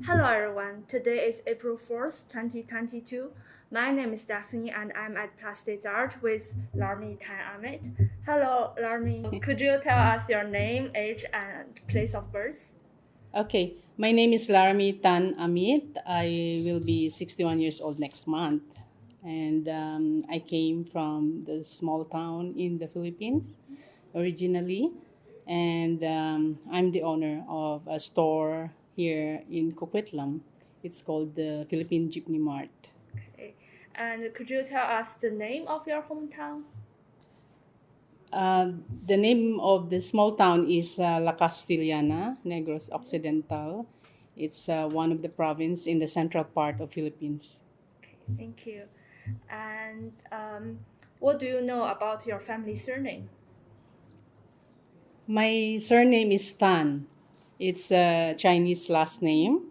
Hello everyone, today is April 4th, 2022. My name is Daphne and I'm at Plastic Art with Laramie Tan-Amit. Hello Laramie, could you tell us your name, age and place of birth? Okay, my name is Laramie Tan-Amit. I will be 61 years old next month. And I came from the small town in the Philippines originally. And I'm the owner of a store here in Coquitlam. It's called the Philippine Jeepney Mart. Okay. And could you tell us the name of your hometown? The name of the small town is La Castellana, Negros Occidental. It's one of the province in the central part of Philippines. Okay, thank you. And what do you know about your family surname? My surname is Tan. It's a Chinese last name.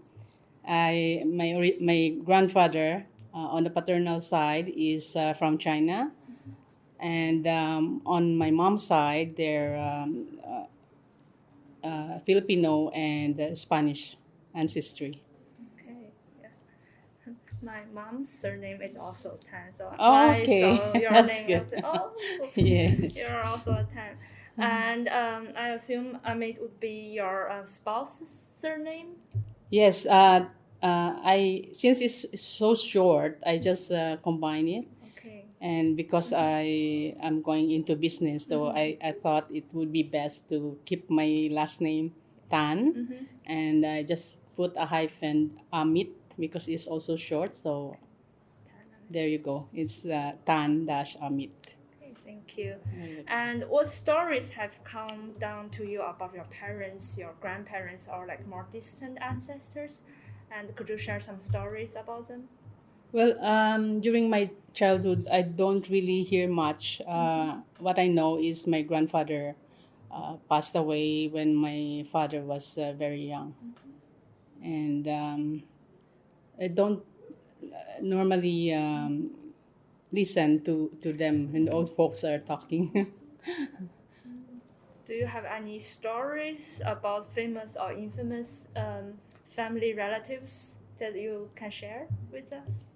My grandfather on the paternal side is from China, and on my mom's side they're Filipino and Spanish ancestry. Okay, yeah. My mom's surname is also Tan, so Oh, I okay, saw your that's name good. as oh, Yes. you're also a Tan. And I assume Amit would be your spouse's surname. Yes. I since it's so short, I just combine it. Okay. And because I am going into business, so I thought it would be best to keep my last name Tan, and I just put a hyphen Amit because it's also short. So Tan. there you go. It's Tan dash Amit. Okay, thank you. And what stories have come down to you about your parents, your grandparents, or like more distant ancestors? And could you share some stories about them? Well, during my childhood, I don't really hear much. What I know is my grandfather passed away when my father was very young, and I don't normally listen to them when old folks are talking. Do you have any stories about famous or infamous family relatives that you can share with us?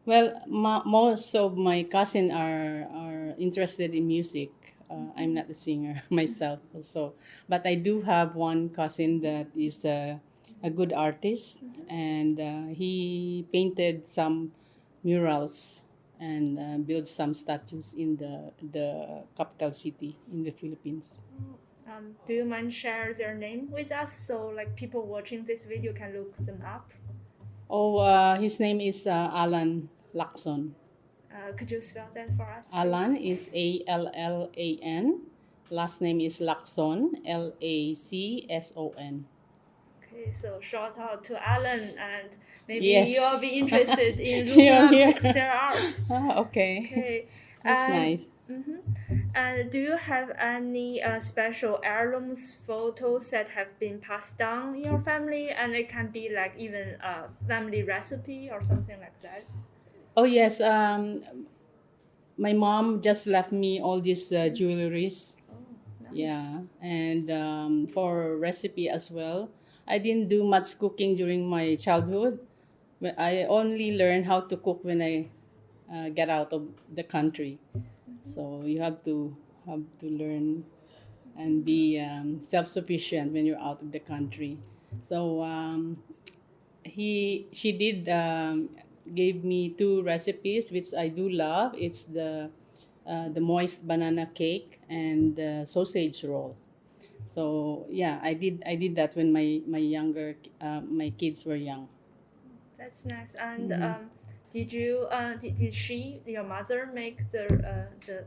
Well, most of my cousin are interested in music. I'm not a singer myself, so but I do have one cousin that is a good artist, and he painted some murals and built some statues in the capital city in the Philippines. Do you mind share their name with us so like people watching this video can look them up? Oh, his name is Alan Lacson. Could you spell that for us, please? Alan is Allan. Last name is Lacson, Lacson. Okay, so shout out to Alan, and maybe Yes. you'll be interested in You're looking here. up their art. Ah, okay. Okay, That's and nice. and do you have any special heirlooms, photos that have been passed down in your family, and it can be like even a family recipe or something like that? Oh, yes. My mom just left me all these jewelries. Oh, nice. Yeah. And for recipe as well. I didn't do much cooking during my childhood. I only learned how to cook when I get out of the country. So you have to learn and be self-sufficient when you're out of the country. So she did gave me two recipes which I do love. It's the moist banana cake and the sausage roll. So yeah, I did that when my kids were young. That's nice. And did she, your mother, make the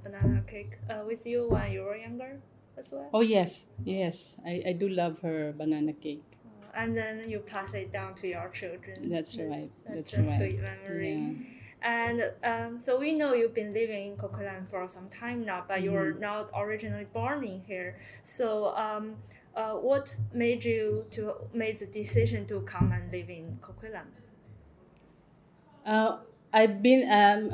banana cake with you when you were younger as well? Oh yes, yes, I do love her banana cake. And then you pass it down to your children. That's right. That's That's a right. sweet memory. Yeah. And so we know you've been living in Coquitlam for some time now, but you're not originally born in here. So what made you to make the decision to come and live in Coquitlam? I've been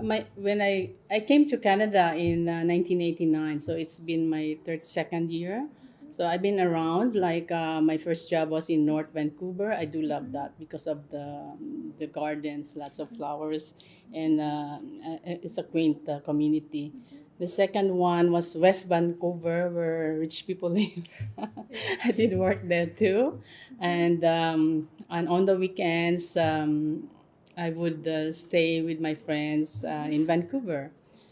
my when I came to Canada in 1989, so it's been my 32nd year. So I've been around. Like my first job was in North Vancouver. I do love that because of the gardens, lots of flowers, and it's a quaint community. The second one was West Vancouver, where rich people live. I did work there too, and on the weekends, I would stay with my friends in Vancouver.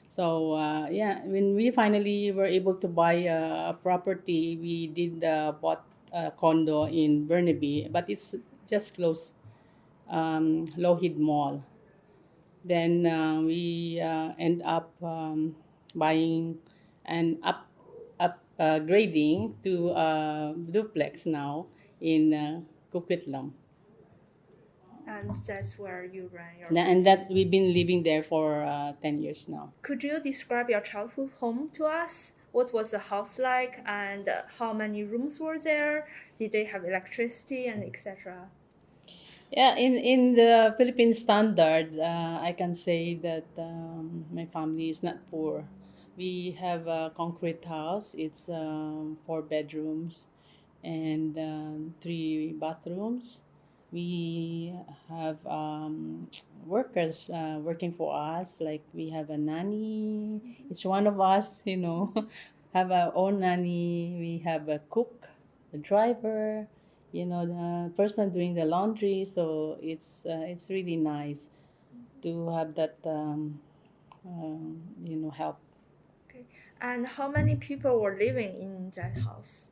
So yeah, when we finally were able to buy a property, we did bought a condo in Burnaby, but it's just close Lougheed Mall. Then we end up buying and upgrading to duplex now in Coquitlam. And that's where you run your And business. that we've been living there for 10 years now. Could you describe your childhood home to us? What was the house like, and how many rooms were there? Did they have electricity and etc.? Yeah, in the Philippine standard, I can say that my family is not poor. We have a concrete house. It's 4 bedrooms and 3 bathrooms. We have workers working for us. Like we have a nanny. Each one of us, have our own nanny. We have a cook, a driver, the person doing the laundry. So it's really nice to have that help. Okay. And how many people were living in that house?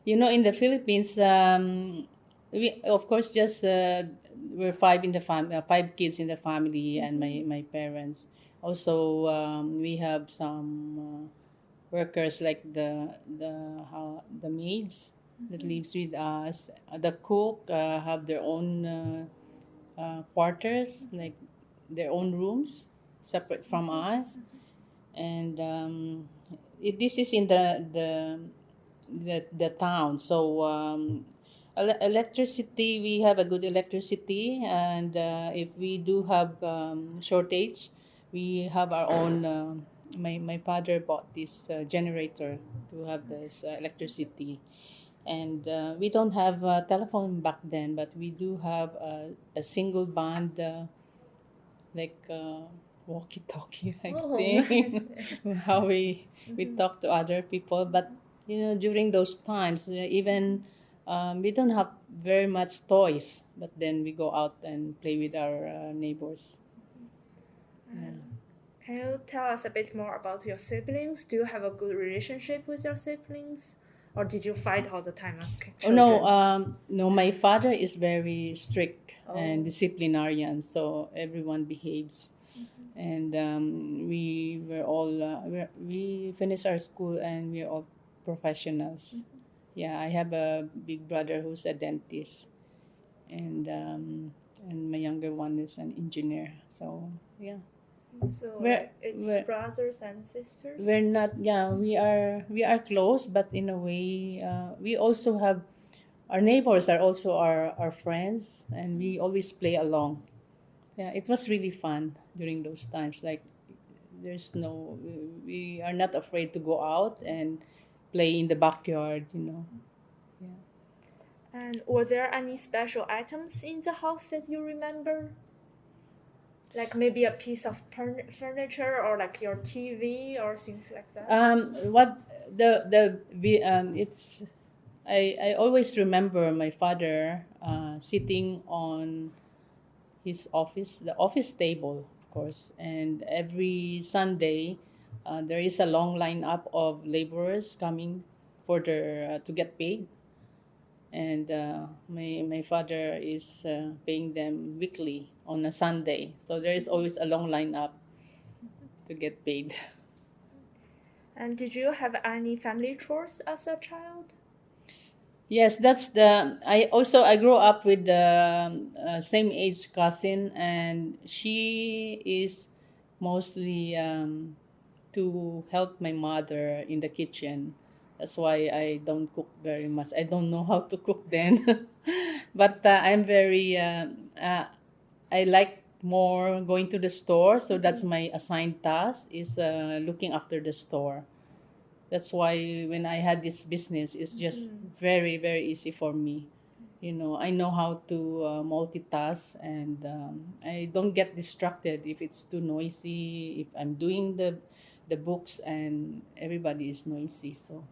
In the Philippines, we of course just we're five in the 5 kids in the family, and my parents. Also, we have some workers like the maids that lives with us. The cook have their own quarters, like their own rooms, separate from us, and this is in the town. So electricity, we have a good electricity, and if we do have shortage, we have our own. My father bought this generator to have this electricity, and we don't have a telephone back then, but we do have a single band like walkie-talkie, I Oh, think. nice. How we talk to other people. But during those times, even we don't have very much toys, but then we go out and play with our neighbors. Yeah. Can you tell us a bit more about your siblings? Do you have a good relationship with your siblings? Or did you fight all the time as Oh children? no, no. My father is very strict and Oh. disciplinarian, so everyone behaves. And we were all we finished our school, and we're all professionals. Yeah, I have a big brother who's a dentist, and my younger one is an engineer. So yeah, So we're it's we're brothers and sisters? we're not, yeah, we are close, but in a way we also have our neighbors are also our friends, and we always play along. Yeah, it was really fun during those times. Like there's no we are not afraid to go out and play in the backyard. Yeah. And were there any special items in the house that you remember? Like maybe a piece of furniture or like your TV or things like that? What it's I always remember my father sitting on his office, the office table, of course, and every Sunday there is a long lineup of laborers coming for their to get paid, and my father is paying them weekly on a Sunday, so there is always a long lineup to get paid. And did you have any family chores as a child? Yes, that's the. I grew up with the same age cousin, and she is mostly to help my mother in the kitchen. That's why I don't cook very much. I don't know how to cook then, but I'm very. I like more going to the store, so that's my assigned task is looking after the store. That's why when I had this business, it's just very, very easy for me. I know how to multitask, and I don't get distracted if it's too noisy, if I'm doing the books and everybody is noisy. So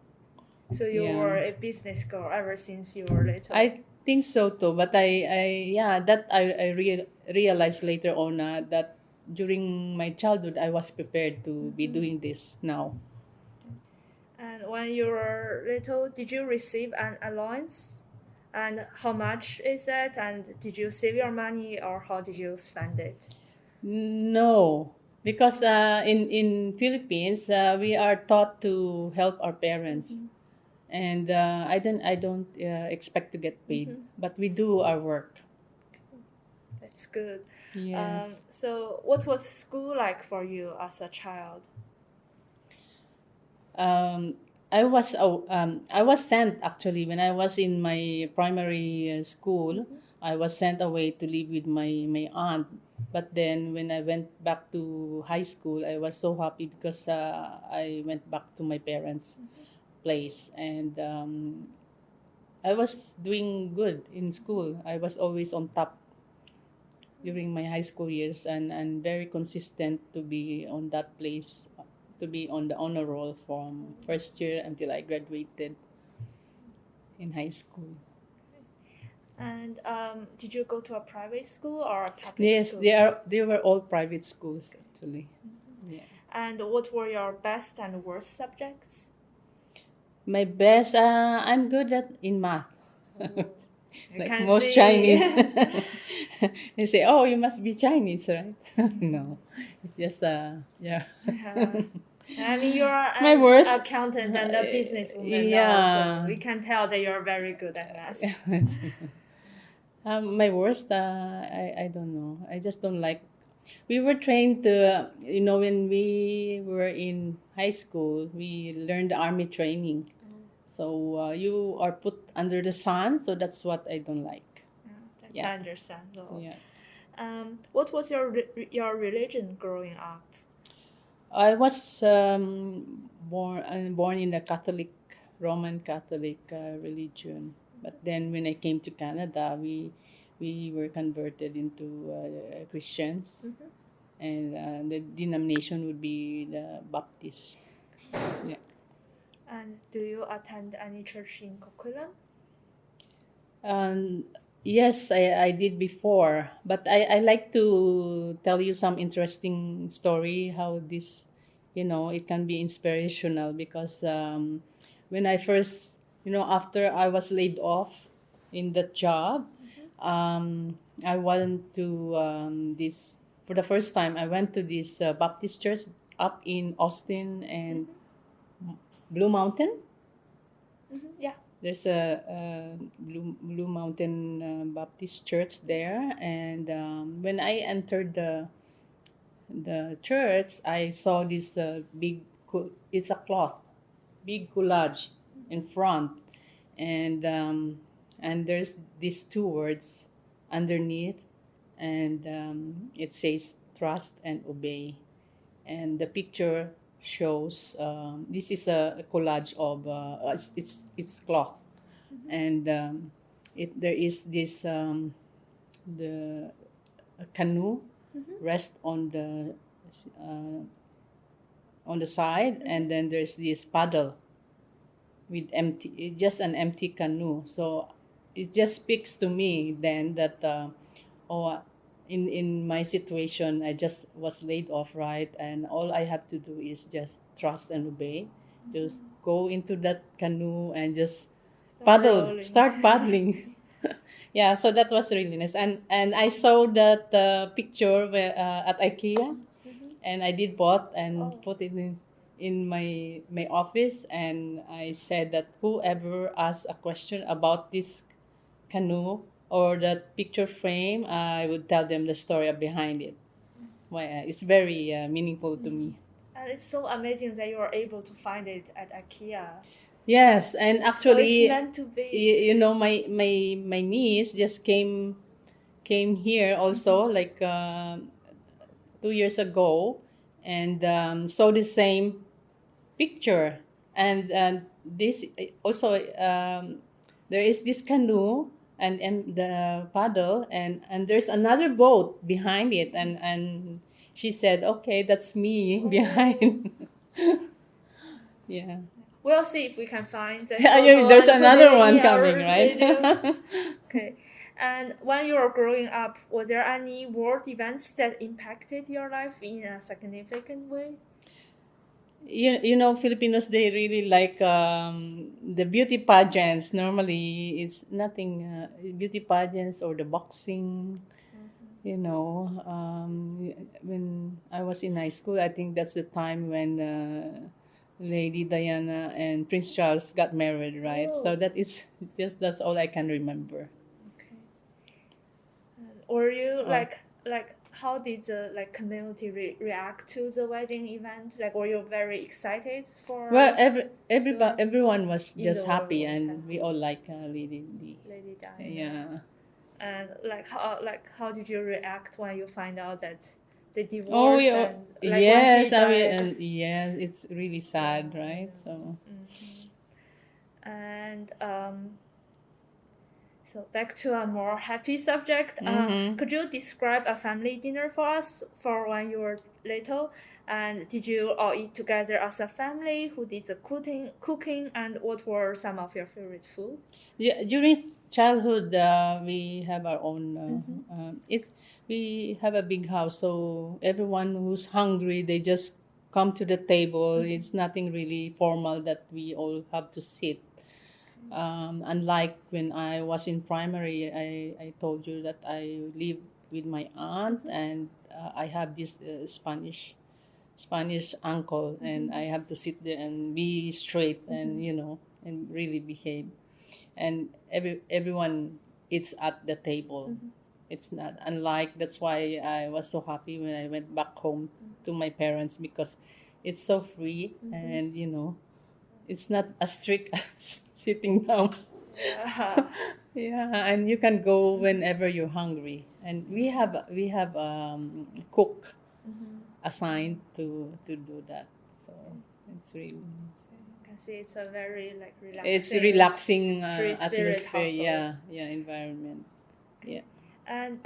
you Yeah. were a business girl ever since you were little. I think so too, but I realized later on that during my childhood I was prepared to be doing this now. And when you were little, did you receive an allowance? And how much is it? And did you save your money or how did you spend it? No, because in Philippines we are taught to help our parents, and I don't expect to get paid, but we do our work. That's good. Yes. So what was school like for you as a child? Um, I was sent actually when I was in my primary school. I was sent away to live with my aunt. But then when I went back to high school, I was so happy because I went back to my parents' place, and I was doing good in school. I was always on top during my high school years, and very consistent to be on that place, to be on the honor roll from first year until I graduated in high school. And did you go to a private school or a public Yes, school? they were all private schools actually. Yeah. And what were your best and worst subjects? My best, I'm good at in math. I Like can most see. Chinese. They say, "Oh, you must be Chinese, right?" No, it's just yeah. I mean, you're My an worst, accountant and a businesswoman now, yeah. so we can tell that you're very good at math. My worst, I don't know. I just don't like. We were trained to, when we were in high school, we learned army training. So you are put under the sun, so that's what I don't like. That's Yeah. understandable. Yeah. What was your religion growing up? I was born in the Roman Catholic religion. But then when I came to Canada, we were converted into Christians, and the denomination would be the Baptist. Yeah. And do you attend any church in Coquitlam? Um, yes, I did before, but I like to tell you some interesting story how this, it can be inspirational because when I first, after I was laid off in that job, I went to this, for the first time, I went to this Baptist church up in Austin and Blue Mountain. Yeah. There's a Blue Mountain Baptist Church there, and when I entered the church, I saw this it's a cloth, big collage in front, and there's these two words underneath, and it says trust and obey, and the picture shows this is a collage of it's cloth, and there is this the a canoe rest uh, on the side, and then there's this paddle with just an empty canoe. So it just speaks to me then that oh, in my situation, I just was laid off, right? And all I have to do is just trust and obey. Just go into that canoe and just start paddling. Yeah, so that was really nice. And I saw that picture at IKEA, and I did bought and put it in my office, and I said that whoever asks a question about this canoe or that picture frame, I would tell them the story behind it. Why it's very meaningful to me. And it's so amazing that you were able to find it at IKEA. Yes, and So actually, it's meant to be. my niece just came here also like 2 years ago, and saw the same picture, and this also there is this canoe and the paddle and there's another boat behind it and she said, okay, that's me behind. Yeah. We'll see if we can find the Yeah, photo there's and put another it one in our coming, right? video. Okay. And when you were growing up, were there any world events that impacted your life in a significant way? You know, Filipinos, they really like the beauty pageants. Normally, it's nothing beauty pageants or the boxing. You know, when I was in high school, I think that's the time when Lady Diana and Prince Charles got married, right? Oh. So that is just that's all I can remember. Okay. Or you Oh. like how did the like community react to the wedding event? Like were you very excited for Well, everyone was In just the world happy, was and happy. we all like Lady Di. Lady Diana? Yeah. And how did you react when you find out that they divorced Oh, and like yes, when she died? and yeah, it's really sad, Yeah, right? yeah. So, And so back to a more happy subject. Could you describe a family dinner for us for when you were little? And did you all eat together as a family? Who did the cooking, and what were some of your favorite food? yeah, during childhood, we have our own. It's we have a big house, so everyone who's hungry, they just come to the table. It's nothing really formal that we all have to sit. Unlike when I was in primary, I told you that I live with my aunt and I have this Spanish uncle, and I have to sit there and be straight and and really behave. And everyone is at the table. It's not unlike that's why I was so happy when I went back home to my parents because it's so free and it's not as strict as sitting down. Yeah. Yeah, and you can go whenever you're hungry. And we have cook assigned to do that. So it's really I can see it's a very like relaxing. it's relaxing free spirit atmosphere. household. Yeah, environment. Yeah. And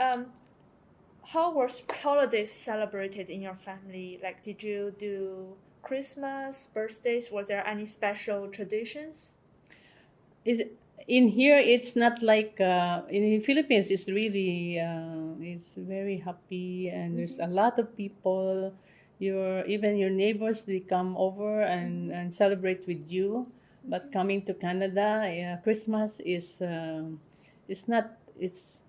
how were holidays celebrated in your family? Like, did you do Christmas, birthdays? Was there any special traditions? Is in here it's not like in the Philippines it's really it's very happy and there's a lot of people. Even your neighbors they come over and celebrate with you. But coming to Canada, yeah, Christmas is it's not it's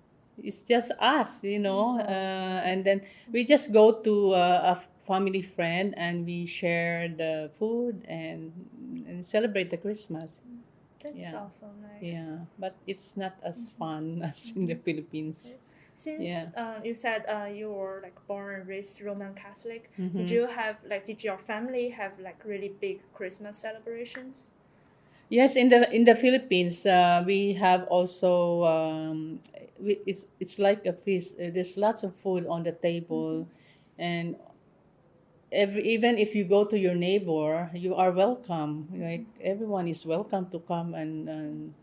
just us, and then we just go to a family friend and we share the food and celebrate the Christmas. That's Yeah. also nice. Yeah, but it's not as fun as in the Philippines. Since Yeah. you said you were like born and raised Roman Catholic, Mhm. did your family have like really big Christmas celebrations? Yes, in the Philippines, we have also it's like a feast. There's lots of food on the table, and even if you go to your neighbor, you are welcome. Like everyone is welcome to come and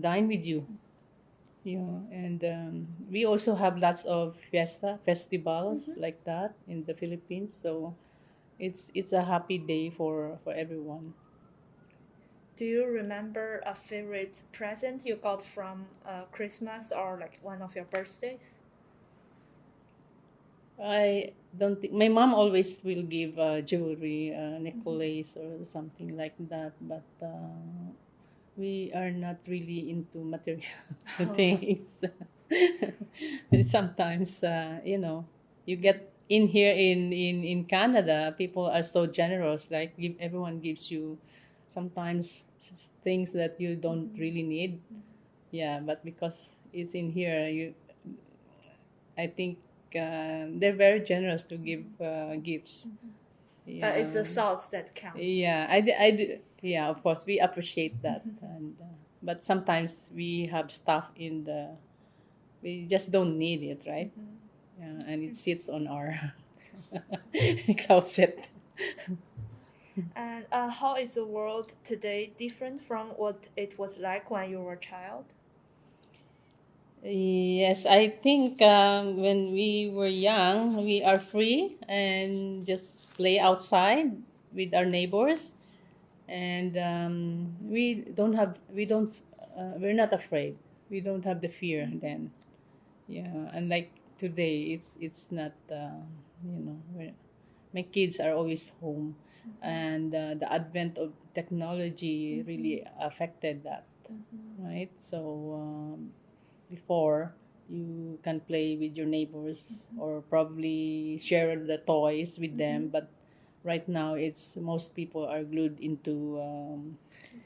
dine with you. And we also have lots of festivals like that in the Philippines. So it's a happy day for everyone. Do you remember a favorite present you got from Christmas or like one of your birthdays? I don't think my mom always will give jewelry, necklace or something like that, but we are not really into material things. Sometimes, you get in here in Canada, people are so generous. Like everyone gives you sometimes things that you don't really need. Yeah, but because it's in here, I think they're very generous to give gifts. But it's the Yeah. thoughts that counts. Yeah, yeah, of course, we appreciate that, and but sometimes we have stuff we just don't need it, right? Yeah, and it sits on our closet. And how is the world today different from what it was like when you were a child? Yes, I think when we were young, we are free and just play outside with our neighbors, and we're not afraid. We don't have the fear then. Yeah, unlike today, it's not. My kids are always home, and the advent of technology really affected that, right? So before you can play with your neighbors or probably share the toys with them, but right now it's most people are glued into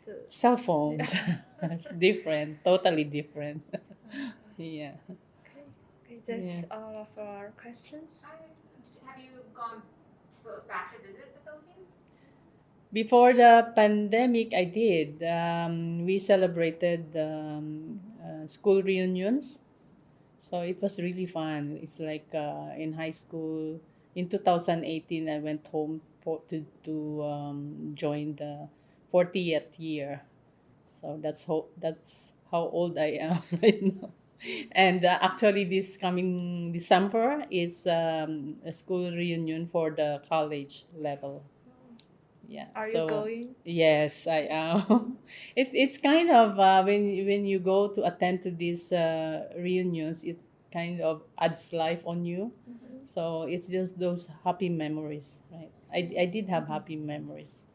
The, cell phones. It's different, totally different. Yeah. okay, okay, Yeah. that's all of our questions. Have you gone back to visit the Philippines? Before the pandemic, I did. We celebrated school reunions, so it was really fun. It's like in high school. In 2018, I went home to join the 40th year. So that's how old I am right now. And actually, this coming December is a school reunion for the college level. Yeah. Are you So going? yes, I am. It's kind of when you go to attend to these reunions, it kind of adds life on you. So it's just those happy memories, right? I did have happy memories.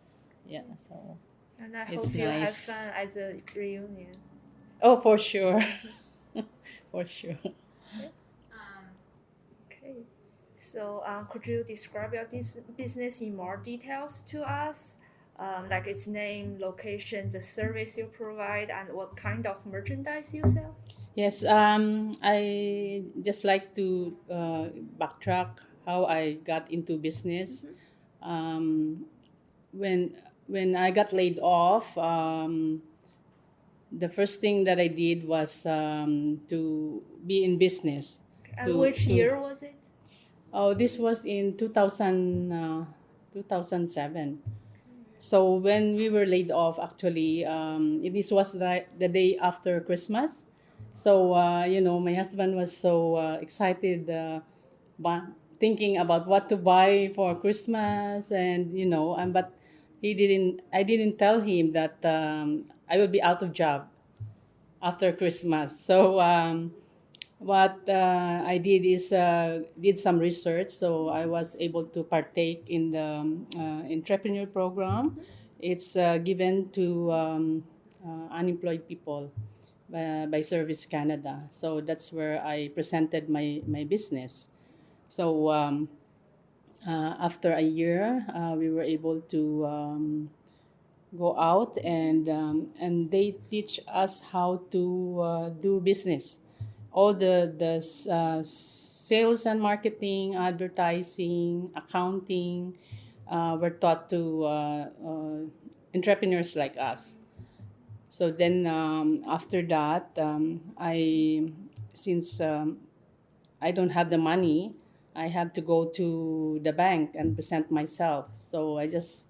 Yeah. So And I it's hope you have nice. fun at the reunion. Oh, for sure. For sure. Okay. So, could you describe your business in more details to us? Like its name, location, the service you provide, and what kind of merchandise you sell? Yes, I just like to backtrack how I got into business. Um, when when I got laid off, the first thing that I did was to be in business. And which To year was it? Oh, this was in 2007. So when we were laid off, actually, this was the day after Christmas. So my husband was so excited, thinking about what to buy for Christmas, and but he didn't. I didn't tell him that I will be out of job after Christmas. So what I did is did some research, so I was able to partake in the entrepreneur program. It's given to unemployed people by Service Canada. So that's where I presented my business. So after a year, we were able to go out, and they teach us how to do business, all the sales and marketing, advertising, accounting, were taught to entrepreneurs like us. So then after that, I since I don't have the money, I have to go to the bank and present myself. So I just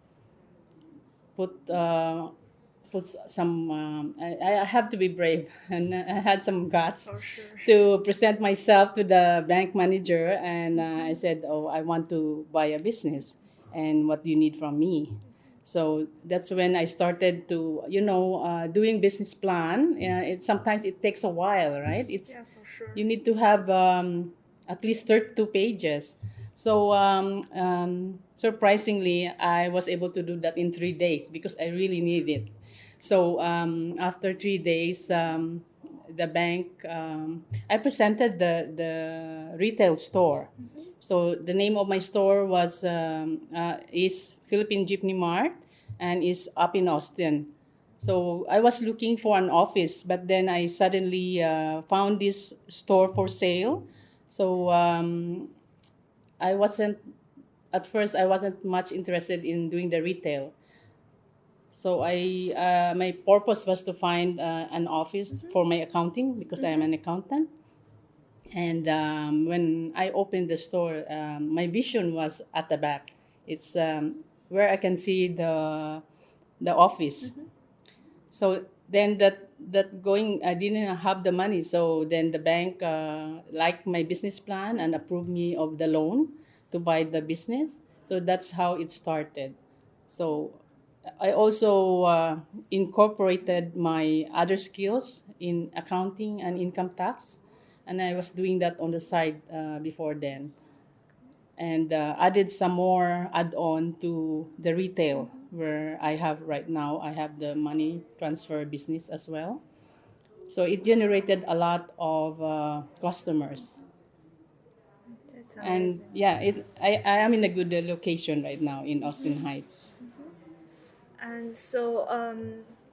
put some. I have to be brave, and I had some guts For sure. to present myself to the bank manager, and I said, "Oh, I want to buy a business, and what do you need from me?" So that's when I started to, doing business plan. Sometimes it takes a while, right? Yeah, for sure. You need to have at least 32 pages. So surprisingly, I was able to do that in 3 days because I really need it. So after 3 days, the bank, I presented the retail store. So the name of my store is Philippine Jeepney Mart, and is up in Austin. So I was looking for an office, but then I suddenly found this store for sale. So I wasn't at first I wasn't much interested in doing the retail. So my purpose was to find an office for my accounting because I am an accountant. And when I opened the store, my vision was at the back. It's where I can see the office. So then that going, I didn't have the money. So then the bank liked my business plan and approved me of the loan to buy the business. So that's how it started. So I also incorporated my other skills in accounting and income tax, and I was doing that on the side before then, and added some more add-on to the retail where I have right now. I have the money transfer business as well. So it generated a lot of customers. That's And amazing. yeah, I am in a good location right now in Austin Heights. And so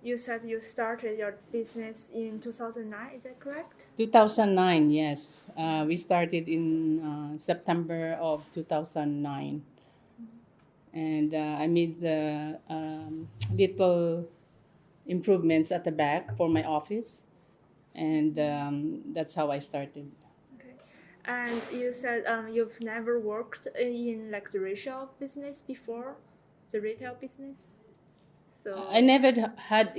you said you started your business in 2009, is that correct? 2009, yes. We started in September of 2009. And I made the little improvements at the back for my office. And that's how I started. Okay. And you said you've never worked in like the retail business before, the retail business. So I never had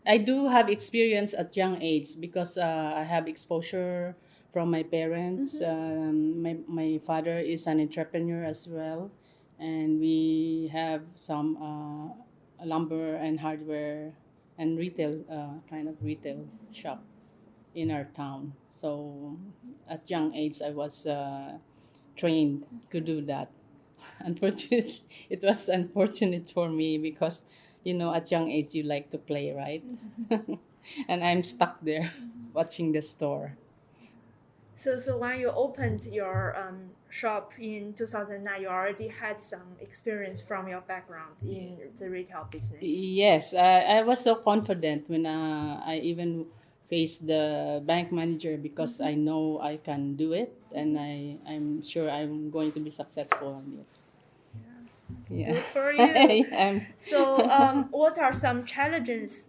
I do have experience at young age because I have exposure from my parents. My father is an entrepreneur as well, and we have some lumber and hardware and retail kind of retail shop in our town. So at young age, I was trained to do that. Unfortunately, it was unfortunate for me because, at young age you like to play, right? And I'm stuck there watching the store. so when you opened your shop in 2009, you already had some experience from your background in the retail business. Yes, I was so confident when I even faced the bank manager because I know I can do it and I'm sure I'm going to be successful on it. Yeah. Good for you. I'm So, what are some challenges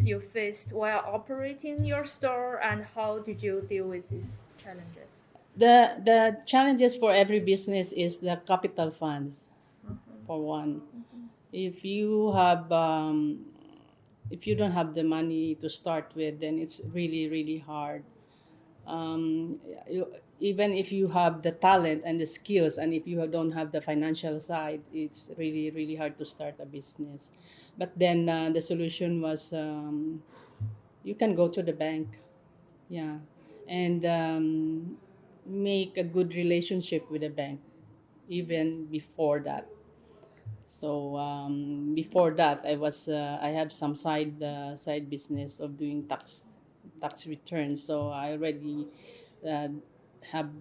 you faced while operating your store, and how did you deal with these challenges? the challenges for every business is the capital funds for one. If you have if you don't have the money to start with, then it's really really hard. um, you, Even if you have the talent and the skills, and if you don't have the financial side, it's really really hard to start a business. But then the solution was, you can go to the bank, yeah, and make a good relationship with the bank even before that. So before that, I have some side business of doing tax returns. So I already uh, have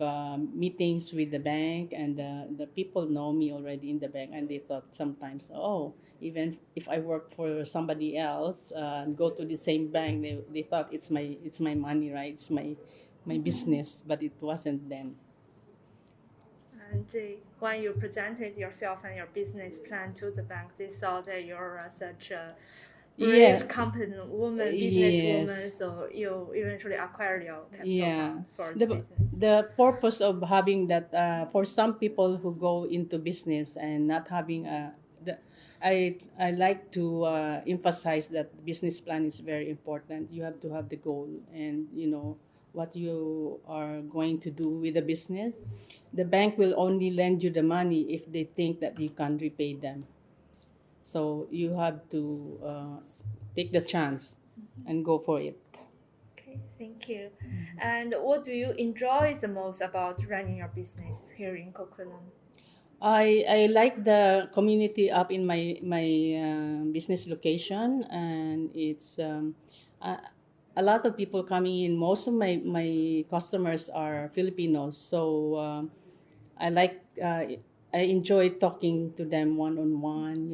meetings with the bank, and the people know me already in the bank, and they thought sometimes, oh, even if I work for somebody else and go to the same bank, they thought it's my money, right? It's my business, but it wasn't then. And when you presented yourself and your business plan to the bank, they saw that you're such a Yeah. brave, competent woman, businesswoman. Yes. So you eventually acquired your capital Yeah. fund for the The business. the purpose of having that, for some people who go into business and not having I like to emphasize that business plan is very important. You have to have the goal, and what you are going to do with the business. The bank will only lend you the money if they think that you can repay them. So you have to take the chance and go for it. Okay, thank you. And what do you enjoy the most about running your business here in Coquitlam? I like the community up in my business location, and it's a, a lot of people coming in. Most of my customers are Filipinos, so I like I enjoy talking to them one on one.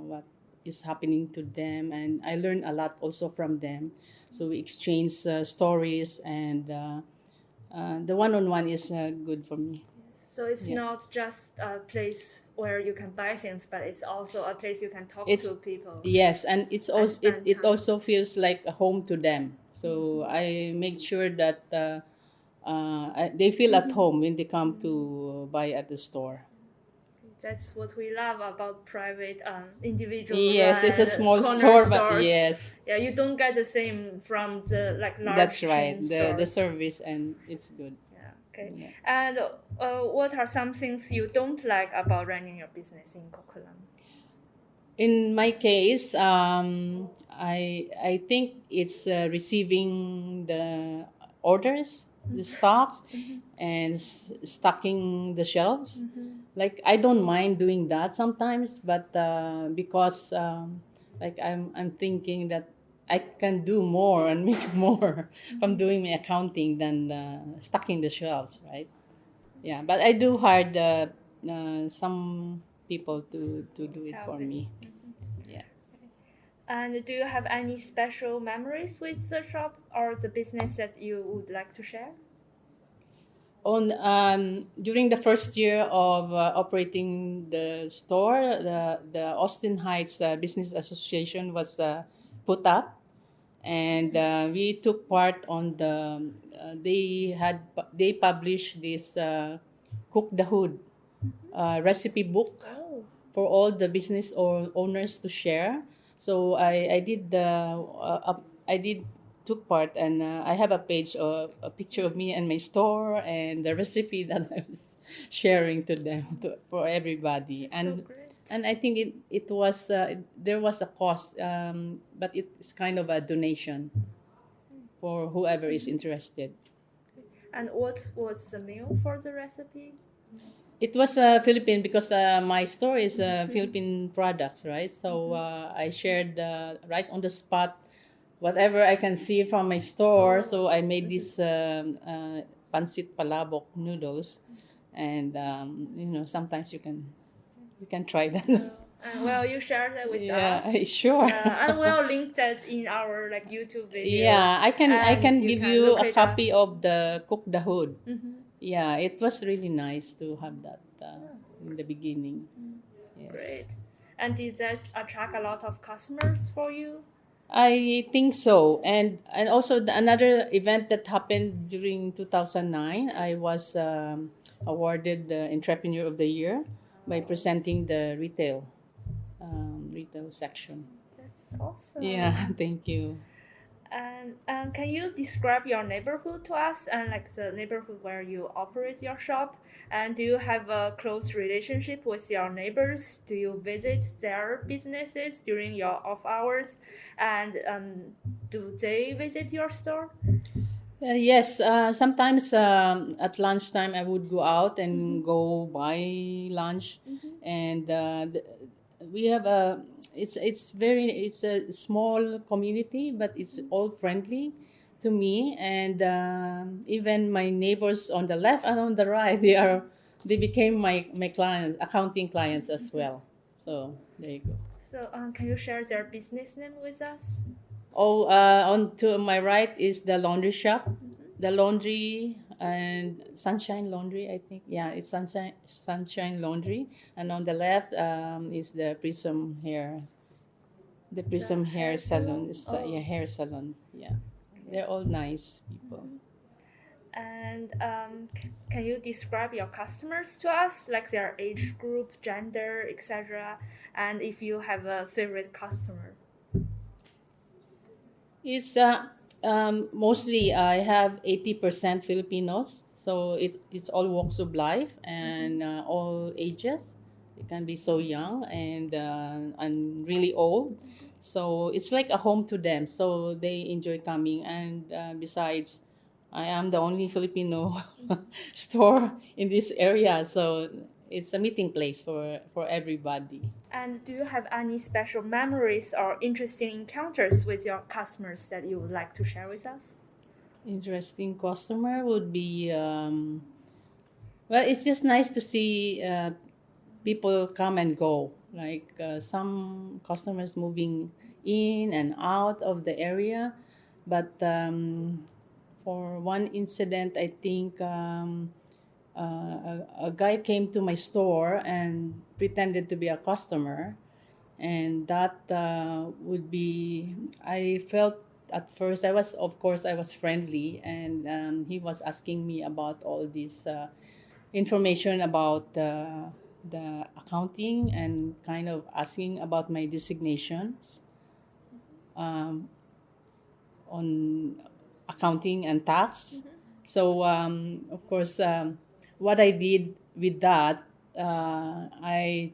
What is happening to them, and I learn a lot also from them. So we exchange stories, and the one on one is good for me. So it's Yeah. not just a place where you can buy things, but it's also a place you can talk It's to people. Yes, and it's And also spend it time. also feels like a home to them. So I make sure that they feel at home when they come to buy at the store. That's what we love about private individual. Yes, it's a run small corner store, but stores. yes, Yeah, you don't get the same from the like large that's right. chain The stores. service, and it's good. Yeah. Okay. Yeah. And what are some things you don't like about running your business in Coquitlam? In my case, I think it's receiving the orders, the stocks, and stocking the shelves. Like I don't mind doing that sometimes, but because like I'm thinking that I can do more and make more from doing my accounting than stocking the shelves, right? Yeah, but I do hire some people to do it for Help it. me. Yeah. And do you have any special memories with the shop or the business that you would like to share? On during the first year of operating the store, the Austin Heights Business Association was put up, and we took part on the. They published this cook the hood recipe book Oh, for all the business or owners to share. So I did took part, and I have a page of a picture of me and my store and the recipe that I was sharing to them for everybody. that's so great. And I think it was there was a cost, but it's kind of a donation for whoever is interested. And what was the meal for the recipe? It was Philippine because my store is Philippine products, right? So I shared right on the spot whatever I can see from my store. So I made this pancit palabok noodles, and sometimes you can try that. And well, you shared that with Yeah, us. sure. And we'll link that in our like YouTube video. Yeah, I And can you give can you look a it copy of the Cook the Hood. Mhm. Yeah, it was really nice to have that in the beginning. Yes. Great. And did that attract a lot of customers for you? I think so, and also another event that happened during 2009, I was awarded the Entrepreneur of the Year by presenting the retail section. That's awesome. Yeah, thank you. And can you describe your neighborhood to us and like the neighborhood where you operate your shop? And do you have a close relationship with your neighbors? Do you visit their businesses during your off hours? And do they visit your store? Yes, sometimes at lunchtime I would go out and go buy lunch, and we have a it's a small community, but it's all friendly to me, and even my neighbors on the left and on the right they became my clients, accounting clients as well. So there you go. So can you share their business name with us? Oh, on to my right is the laundry shop, the laundry and Sunshine Laundry. I think it's Sunshine Laundry, and on the left is the Prism Hair hair Salon. salon? It's the, Oh. hair salon. Yeah, they're all nice people. And can you describe your customers to us, like their age group, gender, etc.? And if you have a favorite customer? It's mostly I have 80% Filipinos, so it's all walks of life and all ages. It can be so young and really old, so it's like a home to them. So they enjoy coming, and besides, I am the only Filipino store in this area, so it's a meeting place for everybody. And do you have any special memories or interesting encounters with your customers that you would like to share with us? Interesting customer would be well, it's just nice to see people come and go. Like some customers moving in and out of the area, but for one incident, I think a guy came to my store and pretended to be a customer, and that would be I felt at first I was friendly, and he was asking me about all this information about the accounting and kind of asking about my designations um, on accounting and tax. So of course, what I did with that, I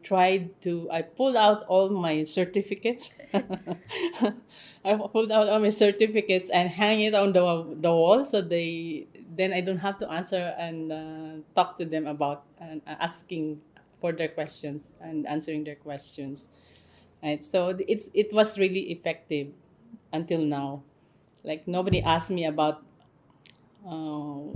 pulled out all my certificates. I pulled out all my certificates and hang it on the wall, so then I don't have to answer and talk to them about and asking for their questions and answering their questions. Right, so it was really effective until now. Like nobody asked me about uh,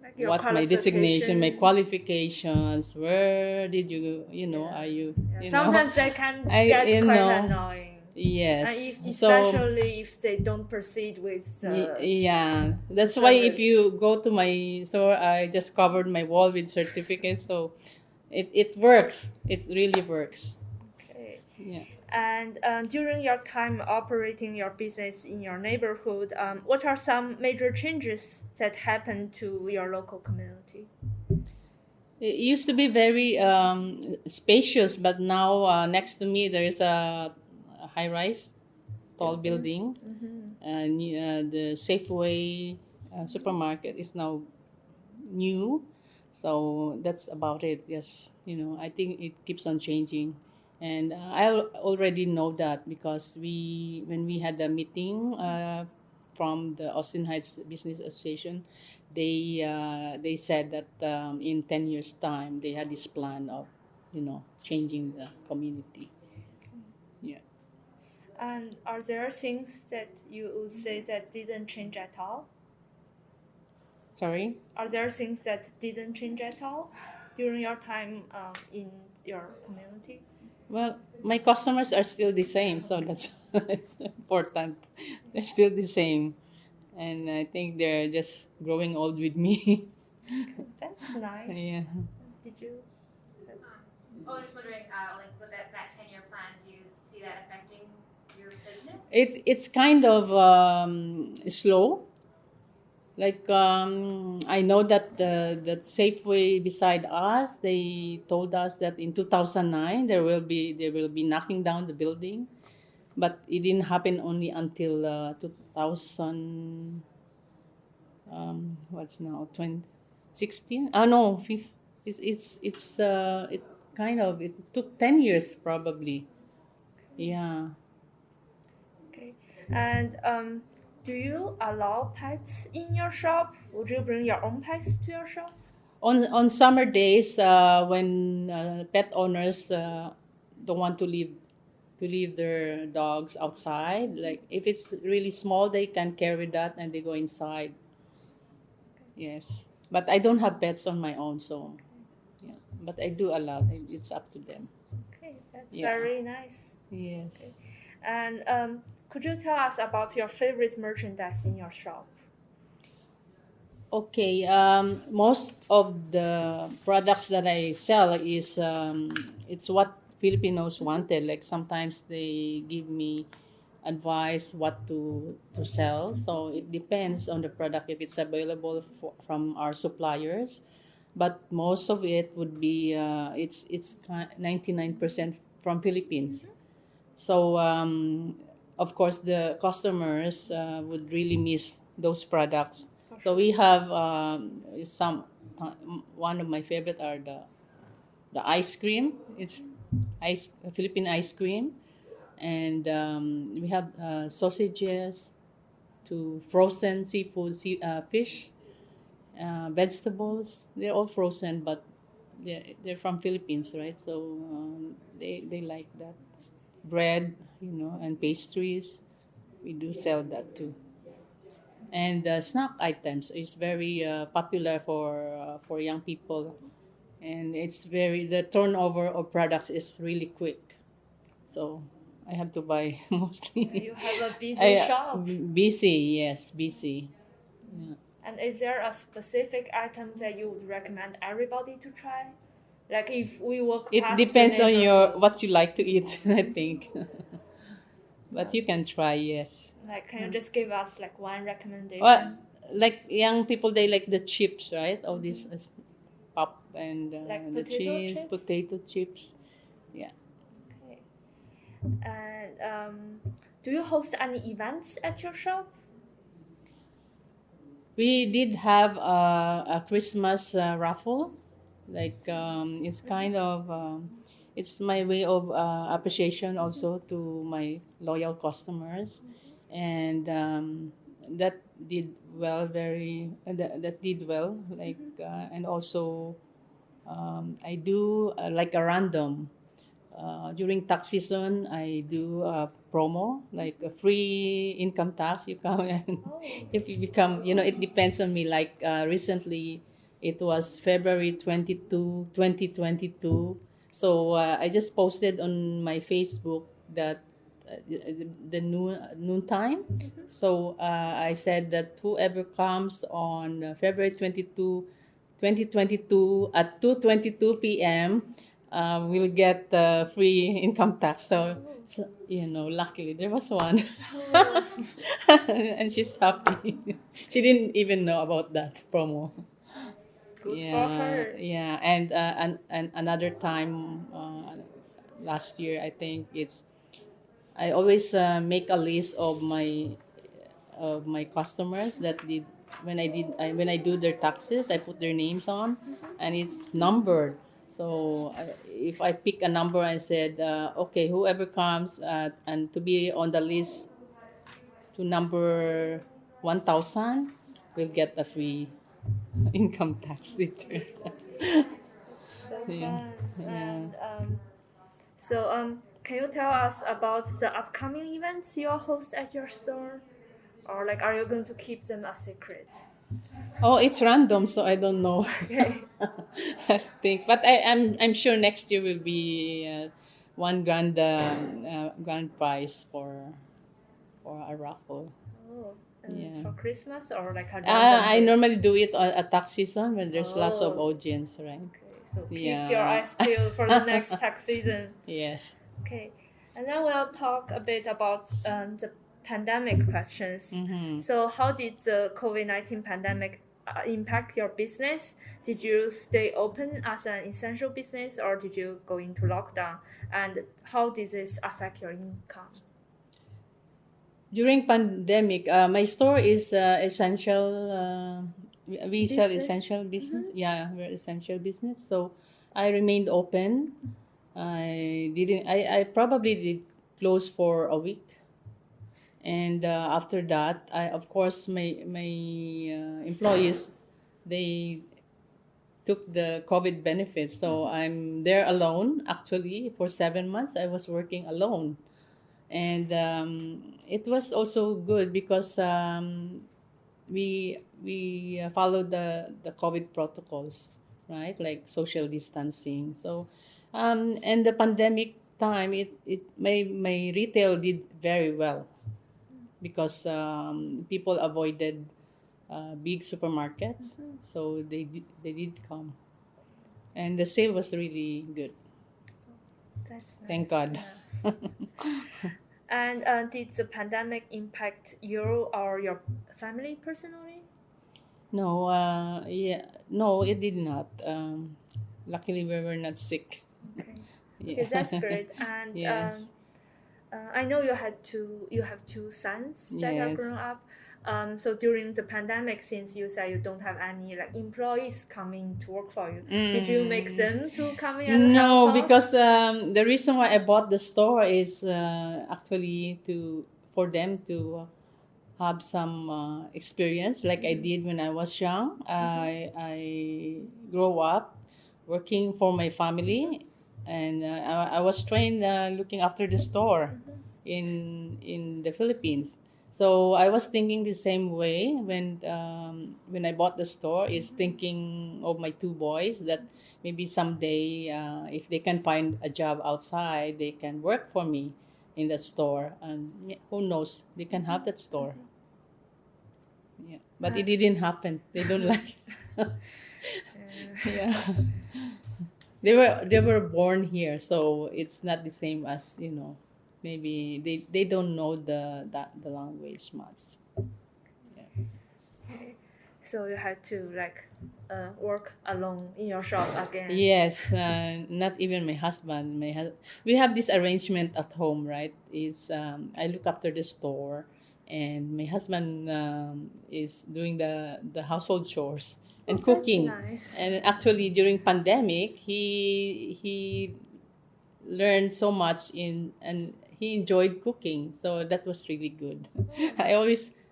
Like your what my designation, my qualification. qualifications, where did you know, Yeah. are you, Yeah, you know, sometimes they can I, get you quite know, annoying. yes. And So, especially if they don't proceed with yeah, that's the why if service. you go to my store, I just covered my wall with certificates. So, it works. It really works. Okay. Yeah. And during your time operating your business in your neighborhood, what are some major changes that happened to your local community? It used to be very spacious, but now next to me there is a high rise, tall building, and the Safeway supermarket is now new. So that's about it. Yes, I think it keeps on changing, and already know that because when we had a meeting from the Austin Heights Business Association, they said that in 10 years' time they had this plan of changing the community. Yeah. And are there things that you would say that didn't change at all? Sorry. Are there things that didn't change at all during your time in your community? Well, my customers are still the same, so that's that's important. They're still the same, and I think they're just growing old with me. That's nice. Yeah. Did you? Oh, just wondering, like with that 10-year plan, do you see that affecting your business? It's kind of slow. Like I know that that Safeway beside us, they told us that in 2009 they will be knocking down the building, but it didn't happen only until 2000. What's now 2016? No, it kind of it took 10 years probably. Yeah. Okay. And do you allow pets in your shop? Would you bring your own pets to your shop? On summer days when pet owners don't want to leave their dogs outside, like if it's really small they can carry that and they go inside. Yes, but I don't have pets on my own, so yeah, but I do allow. It's up to them. Okay, that's Yeah. very nice. Yes. Okay. And could you tell us about your favorite merchandise in your shop? Okay, most of the products that I sell is it's what Filipinos wanted. Like sometimes they give me advice what to sell. So it depends on the product if it's available from our suppliers. But most of it would be it's 99% from Philippines. So of course the customers would really miss those products. So we have one of my favorite are the ice cream. It's Philippine ice cream, and we have sausages, to frozen seafood, fish, vegetables. They're all frozen, but they're from Philippines, right? So they like that bread, and pastries. We do sell that too. And snack items is very popular for young people, and the turnover of products is really quick. So I have to buy mostly. You have a busy I, shop. busy, yes, busy. Yeah. And is there a specific item that you would recommend everybody to try? Like if we walk It past depends the on neighborhood, what you like to eat, I think. But you can try, yes. like can you just give us like one recommendation? Well, like young people, they like the chips, right? All these pop and Like the potato cheese, chips? potato chips. Yeah. Okay. And do you host any events at your shop? We did have a Christmas raffle. Like it's kind of it's my way of appreciation also to my loyal customers, and that did well. That did well. Like and also I do like a random. During tax season, I do a promo like a free income tax. You come and Oh. if you become, it depends on me. Like recently, it was February 22, 2022. So I just posted on my Facebook that the noon time. So I said that whoever comes on February 22, 2022 at 2:22 p.m. Will get free income tax. So luckily there was one, Oh. and she's happy. She didn't even know about that promo. Good for her. Yeah, and another time last year I think I always make a list of my customers that did when I do their taxes, I put their names on, and it's numbered. So if I pick a number and said, okay, whoever comes and to be on the list to number 1,000 will get a free income tax return. So Yeah, fun. yeah. And can you tell us about the upcoming events you host at your store? Or like, are you going to keep them a secret? Oh, it's random, so I don't know. Okay. I think, but I'm sure next year will be one grand prize for a raffle. Oh, and Yeah. for Christmas or like a random I date? normally do it on a tax season when there's lots of Oh. audience, right? Okay, so keep Yeah. your eyes peeled for the next tax season. Yes. Okay, and then we'll talk a bit about the pandemic questions. Mm-hmm. So, how did the COVID-19 pandemic impact your business? Did you stay open as an essential business or did you go into lockdown? And how did this affect your income? During pandemic, my store is essential. We sell Business? essential business. Yeah, we're essential business. So I remained open. I probably did close for a week, and after that, of course my employees, they took the COVID benefits. So I'm there alone. Actually, for 7 months, I was working alone, and it was also good because we followed the COVID protocols, right? Like social distancing. So, and the pandemic time, it my retail did very well because people avoided big supermarkets, so they did come, and the sale was really good. That's nice. Thank God. Yeah. And did the pandemic impact you or your family personally? No, no, it did not. Luckily, we were not sick. Okay. Yeah. Okay, that's great. And Yes. I know you have two sons that are Yes. grown up. So during the pandemic, since you say you don't have any like employees coming to work for you, did you make them to come in and help No, out? because the reason why I bought the store is actually for them to have some experience like I did when I was young. I grew up working for my family, and I was trained looking after the store in the Philippines. So I was thinking the same way when I bought the store. Is thinking of my two boys that maybe someday if they can find a job outside, they can work for me in the store, and who knows, they can have that store. Yeah, but it didn't happen. They don't like. Yeah, they were born here, so it's not the same as maybe they don't know the language much. Yeah. Okay. so you had to like work alone in your shop again. Yes, not even my husband. We have this arrangement at home, right? Is I look after the store, and my husband is doing the household chores and Oh, that's cooking. nice. And actually, during pandemic, he learned so much and he enjoyed cooking. So that was really good.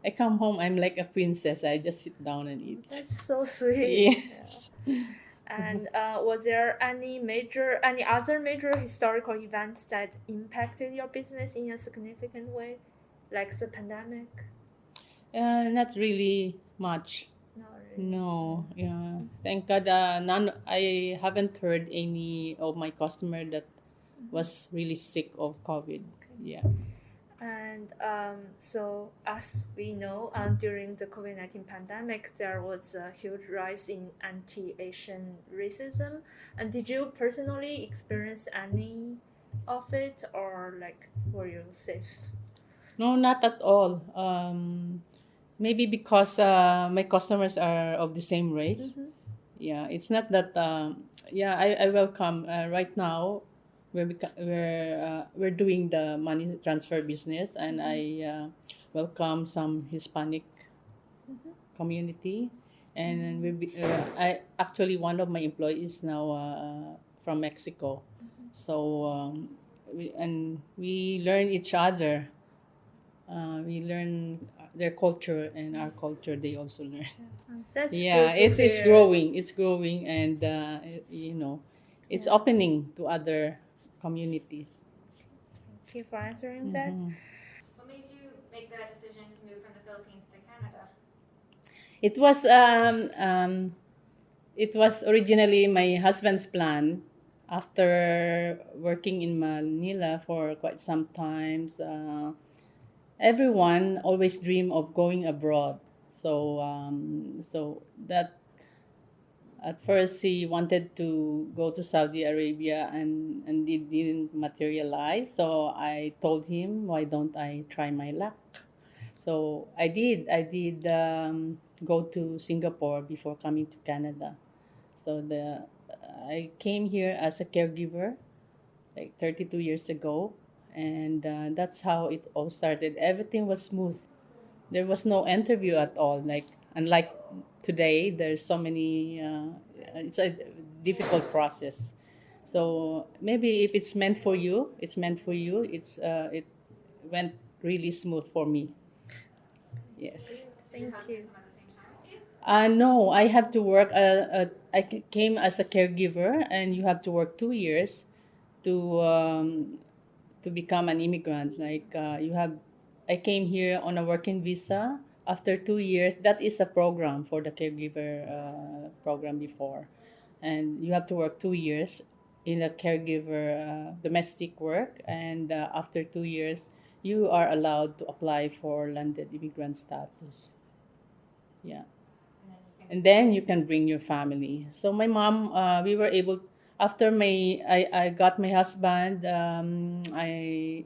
I come home, I'm like a princess. I just sit down and eat. That's so sweet. Yes. And was there any other major historical events that impacted your business in a significant way, like the pandemic? Not really much. Not really. No, yeah. Thank God, none. I haven't heard any of my customer that was really sick of COVID. Yeah. And so, as we know, during the COVID-19 pandemic, there was a huge rise in anti-Asian racism. And did you personally experience any of it, or like were you safe? No, not at all. Maybe because my customers are of the same race. Yeah, it's not that. Yeah, I welcome. Right now, we're doing the money transfer business, and I welcome some Hispanic community, and then I actually, one of my employees now from Mexico, so we learn each other. We learn their culture and our culture. They also learn. That's Yeah, good to it's hear. growing. It's growing, and it's opening to other communities. Thank you for answering that. What made you make that decision to move from the Philippines to Canada? It was originally my husband's plan. After working in Manila for quite some times, everyone always dream of going abroad. So that at first he wanted to go to Saudi Arabia, and it didn't materialize. So I told him, why don't I try my luck? So I did. Go to Singapore before coming to Canada. So I came here as a caregiver like 32 years ago, and that's how it all started. Everything was smooth. There was no interview at all. Like unlike today, there's so many. It's a difficult process. So maybe if it's meant for you, it's meant for you. It went really smooth for me. Yes. Did your Thank husband you. come at the same time as you? No, I have to work. Came as a caregiver, and you have to work 2 years to become an immigrant. Like I came here on a working visa. After 2 years, that is a program for the caregiver program before, and you have to work 2 years in a caregiver domestic work, and after 2 years, you are allowed to apply for landed immigrant status. Yeah. And then you can bring your family. So my mom, we were able after I got my husband.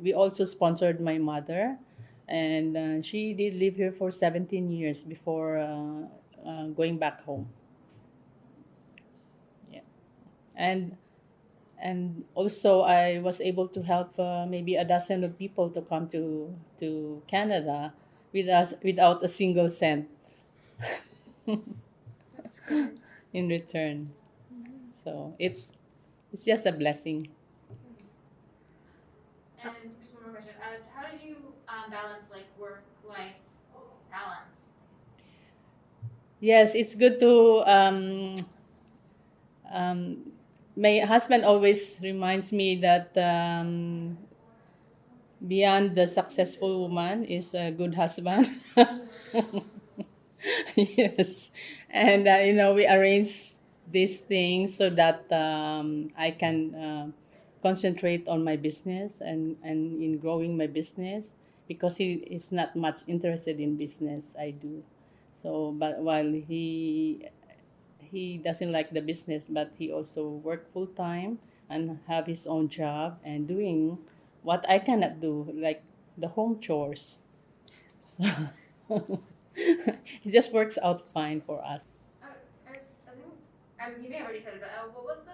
We also sponsored my mother, and she did live here for 17 years before going back home. Yeah, and also I was able to help maybe a dozen of people to come to Canada without a single cent That's great. in return. So it's just a blessing. And just one more question. How did you balance like work-life balance? Yes, it's good to my husband always reminds me that beyond the successful woman is a good husband. Yes, and we arrange these things so that I can concentrate on my business and in growing my business, because he is not much interested in business. I do. So, but while he doesn't like the business, but he also work full time and have his own job and doing what I cannot do, like the home chores. So It just works out fine for us. You may have already said it, but what was the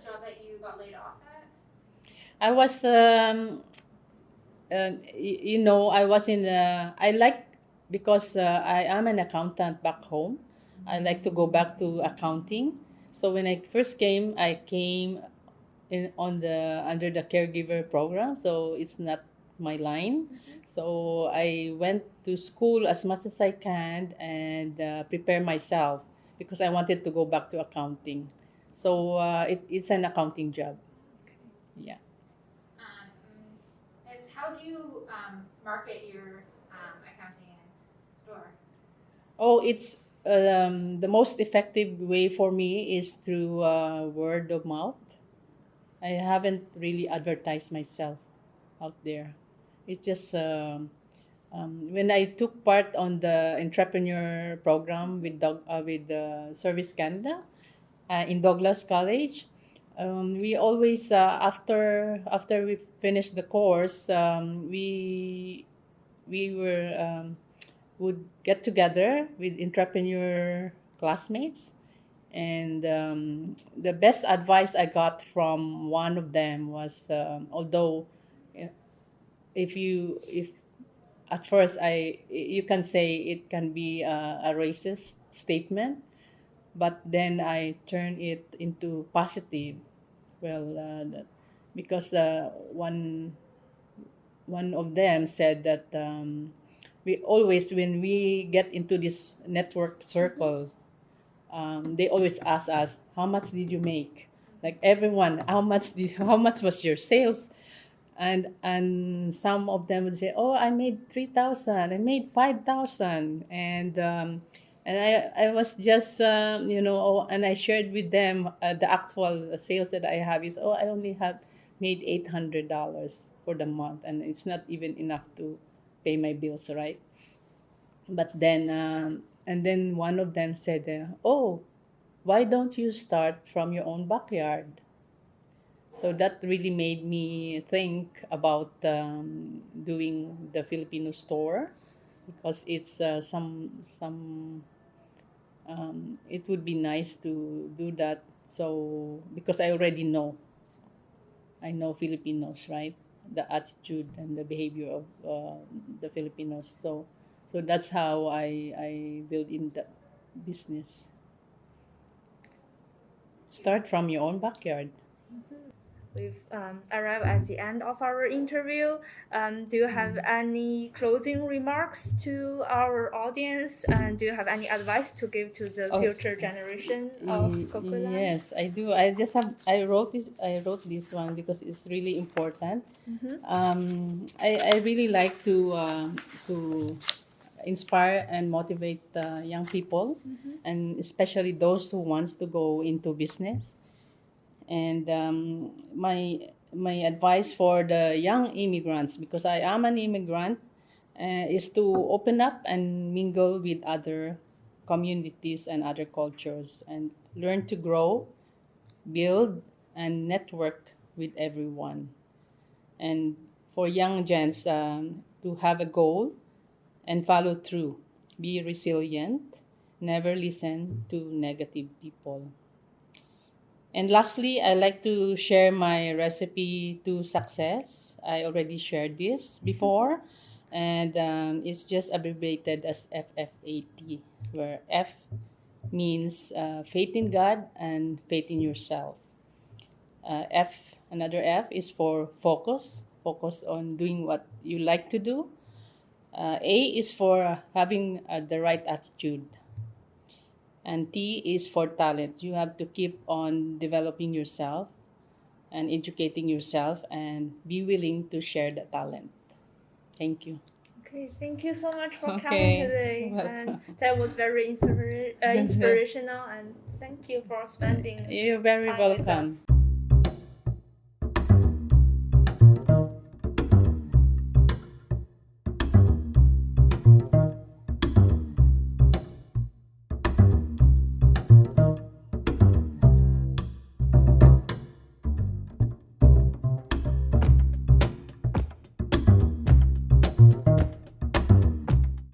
job that you got laid off at? I was, I was in, I like, because I am an accountant back home, I like to go back to accounting. So when I first came, I came under the caregiver program, so it's not my line. So I went to school as much as I can and prepare myself because I wanted to go back to accounting. So it's an accounting job. Yeah. How do you market your accounting store? Oh, it's the most effective way for me is through word of mouth. I haven't really advertised myself out there. It's just when I took part on the entrepreneur program with Service Canada in Douglas College. We always after we finished the course, we were would get together with entrepreneur classmates, and the best advice I got from one of them was, although eh, if at first you can say it can be a racist statement, but then I turn it into positive. Well, because one of them said that we always, when we get into this network circle, they always ask us, how much did you make? Like everyone, how much was your sales? And some of them would say, oh, I made 3,000, I made 5,000. And I was just and I shared with them the actual sales that I have is, I only have made $800 for the month, and it's not even enough to pay my bills, right? But then and then one of them said, oh, why don't you start from your own backyard? So that really made me think about doing the Filipino store, because it's it would be nice to do that. So because I know Filipinos, right? The attitude and the behavior of the Filipinos. So that's how I build in that business. Start from your own backyard. We've arrived at the end of our interview. Do you have any closing remarks to our audience? And do you have any advice to give to the future generation of Cocoland? Yes, I do. I wrote this one because it's really important. I really like to inspire and motivate young people, and especially those who wants to go into business. And my advice for the young immigrants, because I am an immigrant, is to open up and mingle with other communities and other cultures, and learn to grow, build, and network with everyone. And for young gens, to have a goal and follow through, be resilient, never listen to negative people. And lastly, I like to share my recipe to success. I already shared this before, and it's just abbreviated as FFAT, where F means faith in God and faith in yourself. Another F is for focus on doing what you like to do. A is for having the right attitude. And T is for talent. You have to keep on developing yourself and educating yourself, and be willing to share the talent. Thank you. Okay, thank you so much for coming Okay. today. Welcome. And that was very inspirational, and thank you for spending You're very time with welcome. us.